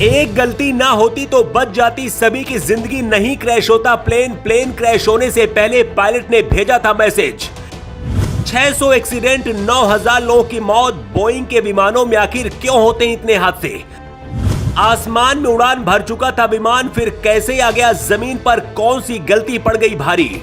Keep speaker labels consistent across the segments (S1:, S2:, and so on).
S1: एक गलती ना होती तो बच जाती सभी की जिंदगी, नहीं क्रैश होता प्लेन क्रैश होने से पहले पायलट ने भेजा था मैसेज। 600 एक्सीडेंट, 9000 लोगों की मौत, बोइंग के विमानों में आखिर क्यों होते हैं इतने हादसे? आसमान में उड़ान भर चुका था विमान, फिर कैसे आ गया जमीन पर? कौन सी गलती पड़ गई भारी?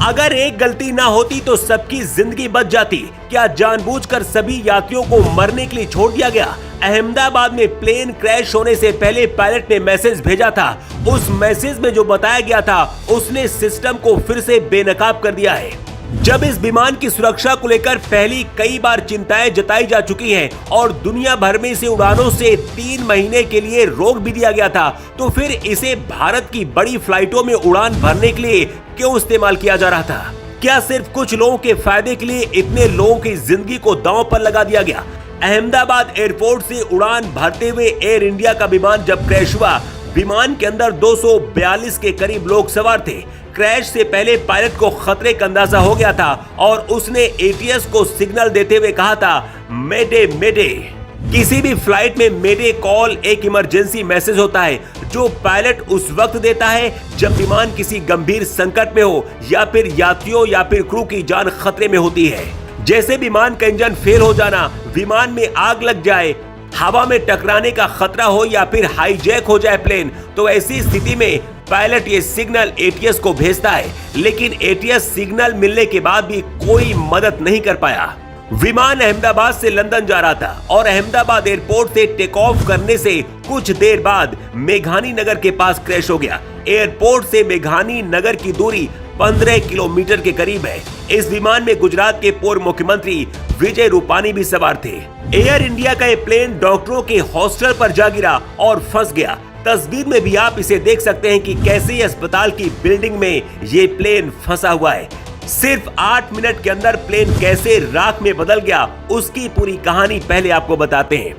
S1: अगर एक गलती ना होती तो सबकी जिंदगी बच जाती। क्या जानबूझकर सभी यात्रियों को मरने के लिए छोड़ दिया गया? अहमदाबाद में प्लेन क्रैश होने से पहले पायलट ने मैसेज भेजा था। उस मैसेज में जो बताया गया था उसने सिस्टम को फिर से बेनकाब कर दिया है। जब इस विमान की सुरक्षा को लेकर पहली कई बार चिंताएं जताई जा चुकी हैं और दुनिया भर में इसे उड़ानों से 3 महीने के लिए रोक भी दिया गया था, तो फिर इसे भारत की बड़ी फ्लाइटों में उड़ान भरने के लिए क्यों इस्तेमाल किया जा रहा था? क्या सिर्फ कुछ लोगों के फायदे के लिए इतने लोगों की जिंदगी को दांव पर लगा दिया गया? अहमदाबाद एयरपोर्ट से उड़ान भरते हुए एयर इंडिया का विमान जब क्रैश हुआ, विमान के अंदर 242 के करीब लोग सवार थे। क्रैश से पहले पायलट को खतरे का अंदाजा हो गया था और उसने एटीएस को सिग्नल देते हुए कहा था, मेडे मेडे। किसी भी फ्लाइट में मेडे कॉल एक इमरजेंसी मैसेज होता है जो पायलट उस वक्त देता है जब विमान किसी गंभीर संकट में हो या फिर यात्रियों या फिर क्रू की जान खतरे में होती है। जैसे विमान का इंजन फेल हो जाना, विमान में आग लग जाए, हवा में टकराने का खतरा हो या फिर हाईजैक हो जाए प्लेन, तो ऐसी स्थिति में पायलट ये सिग्नल एटीएस को भेजता है। लेकिन एटीएस सिग्नल मिलने के बाद भी कोई मदद नहीं कर पाया। विमान अहमदाबाद से लंदन जा रहा था और अहमदाबाद एयरपोर्ट से टेक ऑफ करने से कुछ देर बाद मेघानी नगर के पास क्रैश हो गया। एयरपोर्ट से मेघानी नगर की दूरी 15 किलोमीटर के करीब है। इस विमान में गुजरात के पूर्व मुख्यमंत्री विजय रूपानी भी सवार थे। एयर इंडिया का ये प्लेन डॉक्टरों के हॉस्टल पर जा गिरा और फंस गया। तस्वीर में भी आप इसे देख सकते हैं कि कैसे अस्पताल की बिल्डिंग में ये प्लेन फंसा हुआ है। सिर्फ 8 मिनट के अंदर प्लेन कैसे राख में बदल गया, उसकी पूरी कहानी पहले आपको बताते हैं।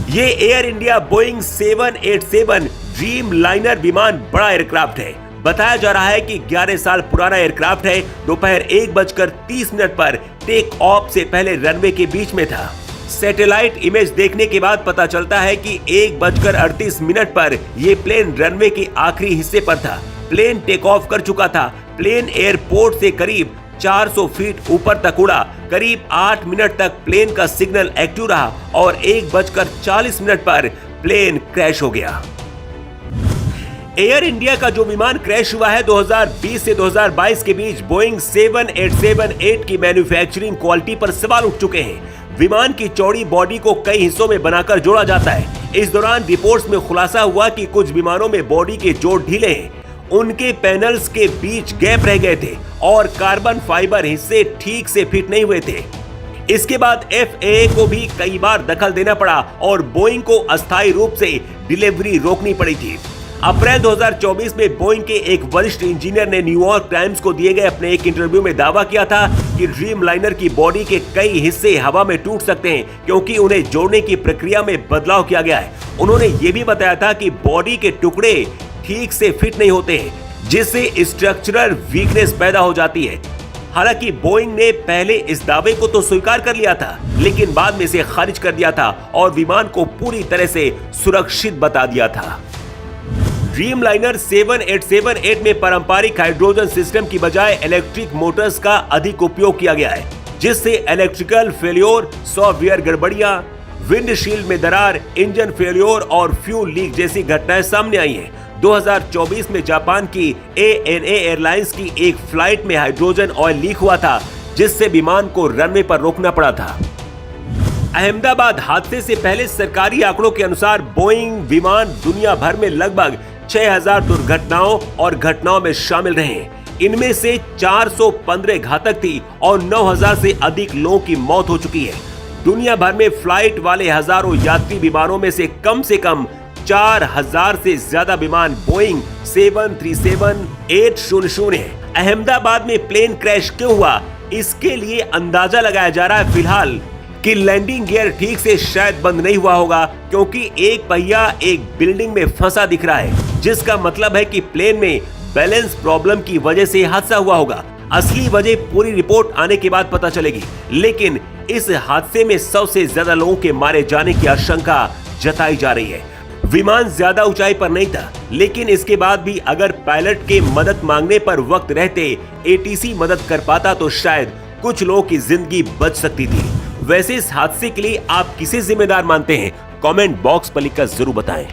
S1: ये air India Boeing 787 dream liner विमान बड़ा एयरक्राफ्ट है। बताया जा रहा है कि 11 साल पुराना एयरक्राफ्ट है। दोपहर 1:30 पर टेक ऑफ से पहले रनवे के बीच में था। सैटेलाइट इमेज देखने के बाद पता चलता है कि 1:38 पर यह प्लेन रनवे के आखिरी हिस्से पर था। प्लेन टेक ऑफ कर चुका था। प्लेन एयरपोर्ट से करीब 400 फीट ऊपर तक उड़ा। करीब 8 मिनट तक प्लेन का सिग्नल एक्टिव रहा और 1:40 पर प्लेन क्रैश हो गया। एयर इंडिया का जो विमान क्रैश हुआ है 2020 से 2022 के बीच बोइंग 787-8 की मैन्युफैक्चरिंग क्वालिटी पर सवाल उठ चुके हैं। विमान की चौड़ी बॉडी को कई हिस्सों में बनाकर जोड़ा जाता है। इस दौरान रिपोर्ट्स में खुलासा हुआ कि कुछ विमानों में बॉडी के जोड़ ढीले हैं, उनके पैनल्स के बीच गैप रह गए थे और कार्बन फाइबर हिस्से ठीक से फिट नहीं हुए थे। इसके बाद FAA को भी कई बार दखल देना पड़ा और बोइंग को अस्थायी रूप से डिलीवरी रोकनी पड़ी थी। अप्रैल 2024 में बोइंग के एक वरिष्ठ इंजीनियर ने न्यूयॉर्क टाइम्स को दिए गए अपने एक इंटरव्यू में दावा किया था कि ड्रीम लाइनर की बॉडी के कई हिस्से हवा में टूट सकते हैं क्योंकि उन्हें जोड़ने की प्रक्रिया में बदलाव किया गया है। उन्होंने ये भी बताया था कि बॉडी के टुकड़े ठीक से फिट नहीं होते हैं, जिससे स्ट्रक्चरल वीकनेस पैदा हो जाती है। हालांकि बोइंग ने पहले इस दावे को तो स्वीकार कर लिया था, लेकिन बाद में इसे खारिज कर दिया था और विमान को पूरी तरह से सुरक्षित बता दिया था। ड्रीम लाइनर 787-8 में पारंपरिक हाइड्रोजन सिस्टम की बजाय इलेक्ट्रिक मोटर्स का अधिक उपयोग किया गया है, जिससे इलेक्ट्रिकल फेल्योर, सॉफ्टवेयर गड़बड़ियां, विंडशील्ड में दरार, इंजन फेल्योर और फ्यूल लीक जैसी घटनाएं सामने आई हैं। 2024 में जापान की ANA एयरलाइंस की एक फ्लाइट में हाइड्रोजन ऑयल लीक हुआ था, जिससे विमान को रनवे पर रोकना पड़ा था। अहमदाबाद हादसे से पहले सरकारी आंकड़ों के अनुसार बोइंग विमान दुनिया भर में लगभग 6000 दुर्घटनाओं और घटनाओं में शामिल रहे। इनमें से 415 घातक थी और 9000 से अधिक लोगों की मौत हो चुकी है। दुनिया भर में फ्लाइट वाले हजारों यात्री विमानों में से कम 4000 से ज्यादा विमान बोइंग 737-800 है। अहमदाबाद में प्लेन क्रैश क्यों हुआ, इसके लिए अंदाजा लगाया जा रहा है फिलहाल कि लैंडिंग गियर ठीक से शायद बंद नहीं हुआ होगा, क्योंकि एक पहिया एक बिल्डिंग में फंसा दिख रहा है, जिसका मतलब है कि प्लेन में बैलेंस प्रॉब्लम की वजह से हादसा हुआ होगा। असली वजह पूरी रिपोर्ट आने के बाद पता चलेगी, लेकिन इस हादसे में 100 से ज्यादा लोगों के मारे जाने की आशंका जताई जा रही है। विमान ज्यादा ऊंचाई पर नहीं था, लेकिन इसके बाद भी अगर पायलट के मदद मांगने पर वक्त रहते एटीसी मदद कर पाता तो शायद कुछ लोगों की जिंदगी बच सकती थी। वैसे इस हादसे के लिए आप किसे जिम्मेदार मानते हैं? कमेंट बॉक्स पर लिखकर जरूर बताएं।